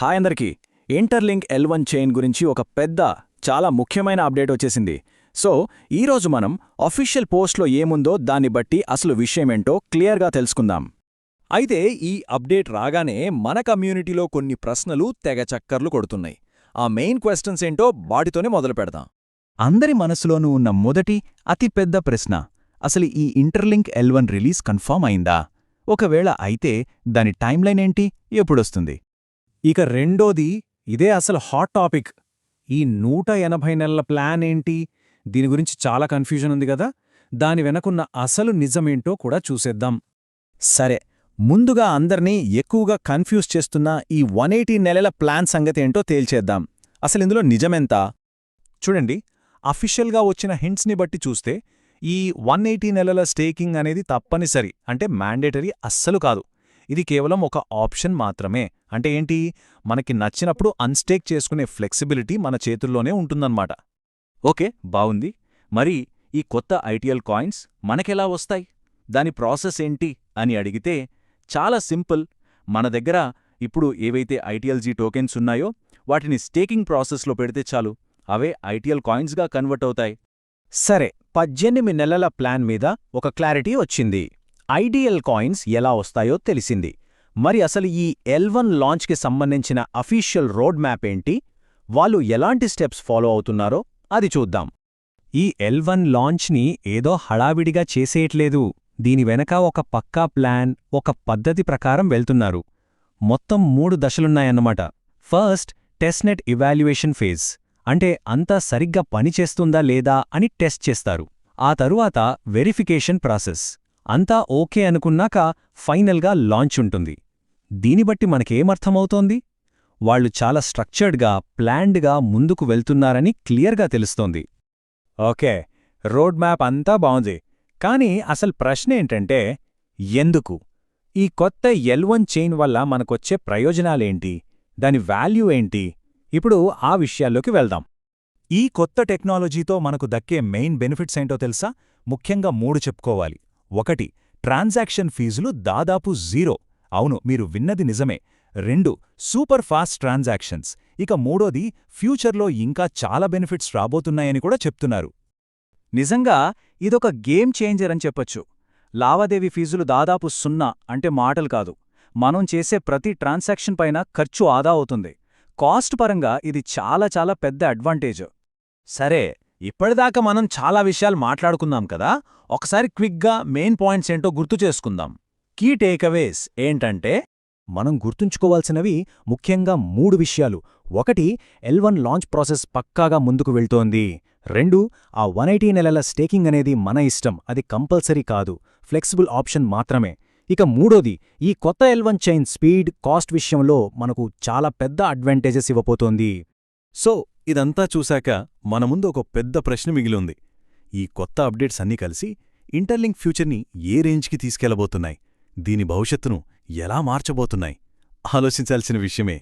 Hi అందరికీ. Interlink L1 chain గురించి ఒక పెద్ద చాలా ముఖ్యమైన అప్డేట్ వచ్చేసింది. సో ఈరోజు మనం అఫీషియల్ పోస్ట్లో ఏముందో దాన్ని బట్టి అసలు విషయమేంటో క్లియర్గా తెలుసుకుందాం. అయితే ఈ అప్డేట్ రాగానే మన కమ్యూనిటీలో కొన్ని ప్రశ్నలు తెగ చక్కర్లు కొడుతున్నాయి. ఆ మెయిన్ క్వశ్చన్స్ ఏంటో వాటితోనే మొదలు పెడదాం. అందరి మనసులోనూ ఉన్న మొదటి అతిపెద్ద ప్రశ్న, అసలు ఈ ఇంటర్లింక్ L1 రిలీజ్ కన్ఫర్మ్ అయిందా? ఒకవేళ అయితే దాని టైమ్లైన్ ఏంటి, ఎప్పుడొస్తుంది? ఇక రెండోది, ఇదే అసలు హాట్ టాపిక్, ఈ 180 నెలల ప్లాన్ ఏంటి? దీని గురించి చాలా కన్ఫ్యూజన్ ఉంది కదా. దాని వెనకున్న అసలు నిజమేంటో కూడా చూసేద్దాం. సరే, ముందుగా అందర్నీ ఎక్కువగా కన్ఫ్యూజ్ చేస్తున్న ఈ 180 నెలల ప్లాన్ సంగతేంటో తేల్చేద్దాం. అసలిందులో నిజమెంత? చూడండి, అఫీషియల్గా వచ్చిన హింట్స్ని బట్టి చూస్తే ఈ 180 నెలల స్టేకింగ్ అనేది తప్పనిసరి, అంటే మ్యాండేటరీ అస్సలు కాదు. ఇది కేవలం ఒక ఆప్షన్ మాత్రమే. అంటే ఏంటి, మనకి నచ్చినప్పుడు అన్స్టేక్ చేసుకునే ఫ్లెక్సిబిలిటీ మన చేతుల్లోనే ఉంటుందన్నమాట. ఓకే, బావుంది. మరి ఈ కొత్త ఐటీఎల్ కాయిన్స్ మనకెలా వస్తాయి, దాని ప్రాసెస్ ఏంటి అని అడిగితే చాలా సింపుల్. మన దగ్గర ఇప్పుడు ఏవైతే ఐటీఎల్జీ టోకెన్స్ ఉన్నాయో వాటిని స్టేకింగ్ ప్రాసెస్లో పెడితే చాలు, అవే ఐటీఎల్ కాయిన్స్గా కన్వర్ట్ అవుతాయి. సరే, 18 నెలల ప్లాన్ మీద ఒక క్లారిటీ వచ్చింది. ఐడియల్ కాయిన్స్ ఎలా వస్తాయో తెలిసింది. మరి అసలు ఈ L1 లాంచ్కి సంబంధించిన అఫీషియల్ రోడ్ మ్యాప్ ఏంటి? వాళ్ళు ఎలాంటి స్టెప్స్ ఫాలో అవుతున్నారో అది చూద్దాం. ఈ L1 లాంచ్ని ఏదో హడావిడిగా చేసేయట్లేదు. దీని వెనక ఒక పక్కా ప్లాన్, ఒక పద్ధతి ప్రకారం వెళ్తున్నారు. మొత్తం 3 దశలున్నాయన్నమాట. First, testnet evaluation phase. అంటే అంతా సరిగ్గా పనిచేస్తుందా లేదా అని టెస్ట్ చేస్తారు. ఆ తరువాత వెరిఫికేషన్ ప్రాసెస్. అంతా ఓకే అనుకున్నాక ఫైనల్గా లాంచ్ ఉంటుంది. దీని బట్టి మనకేమర్థమవుతోంది? వాళ్లు చాలా స్ట్రక్చర్డ్గా, ప్లాన్డ్గా ముందుకు వెళ్తున్నారని క్లియర్గా తెలుస్తోంది. ఓకే, రోడ్ మ్యాప్ అంతా బావుంది. కానీ అసలు ప్రశ్నేంటంటే, ఎందుకు? ఈ కొత్త L1 చైన్ వల్ల మనకొచ్చే ప్రయోజనాలేంటి? దాని వాల్యూ ఏంటి? ఇప్పుడు ఆ విషయాల్లోకి వెళ్దాం. ఈ కొత్త టెక్నాలజీతో మనకు దక్కే మెయిన్ బెనిఫిట్స్ ఏంటో తెలుసా? ముఖ్యంగా 3 చెప్పుకోవాలి. 1, ట్రాన్సాక్షన్ ఫీజులు దాదాపు 0. అవును, మీరు విన్నది నిజమే. 2, సూపర్ ఫాస్ట్ ట్రాన్సాక్షన్స్. ఇక 3, ఫ్యూచర్లో ఇంకా చాలా బెనిఫిట్స్ రాబోతున్నాయని కూడా చెప్తున్నారు. నిజంగా ఇదొక గేమ్ చేంజర్ అని చెప్పొచ్చు. లావాదేవీ ఫీజులు దాదాపు 0 అంటే మాటలు కాదు. మనం చేసే ప్రతి ట్రాన్సాక్షన్ పైన ఖర్చు ఆదా అవుతుంది. కాస్ట్ పరంగా ఇది చాలా చాలా పెద్ద అడ్వాంటేజ్. సరే, ఇప్పటిదాకా మనం చాలా విషయాలు మాట్లాడుకున్నాం కదా. ఒకసారి క్విక్గా మెయిన్ పాయింట్స్ ఏంటో గుర్తు చేసుకుందాం. కీ టేకవేస్ ఏంటంటే, మనం గుర్తుంచుకోవాల్సినవి ముఖ్యంగా 3 విషయాలు. 1, L1 లాంచ్ ప్రాసెస్ పక్కాగా ముందుకు వెళ్తోంది. 2, ఆ 180 నెలల స్టేకింగ్ అనేది మన ఇష్టం, అది కంపల్సరీ కాదు, ఫ్లెక్సిబుల్ ఆప్షన్ మాత్రమే. ఇక 3, ఈ కొత్త L1 చైన్ స్పీడ్, కాస్ట్ విషయంలో మనకు చాలా పెద్ద అడ్వాంటేజెస్ ఇవ్వబోతోంది. సో ఇదంతా చూశాక మన ముందు ఒక పెద్ద ప్రశ్న మిగిలింది. ఈ కొత్త అప్డేట్స్ అన్నీ కలిసి ఇంటర్లింక్ ఫ్యూచర్ని ఏ రేంజ్కి తీసుకెళ్లబోతున్నాయి, దీని భవిష్యత్తును ఎలా మార్చబోతున్నాయి? ఆలోచించాల్సిన విషయమే.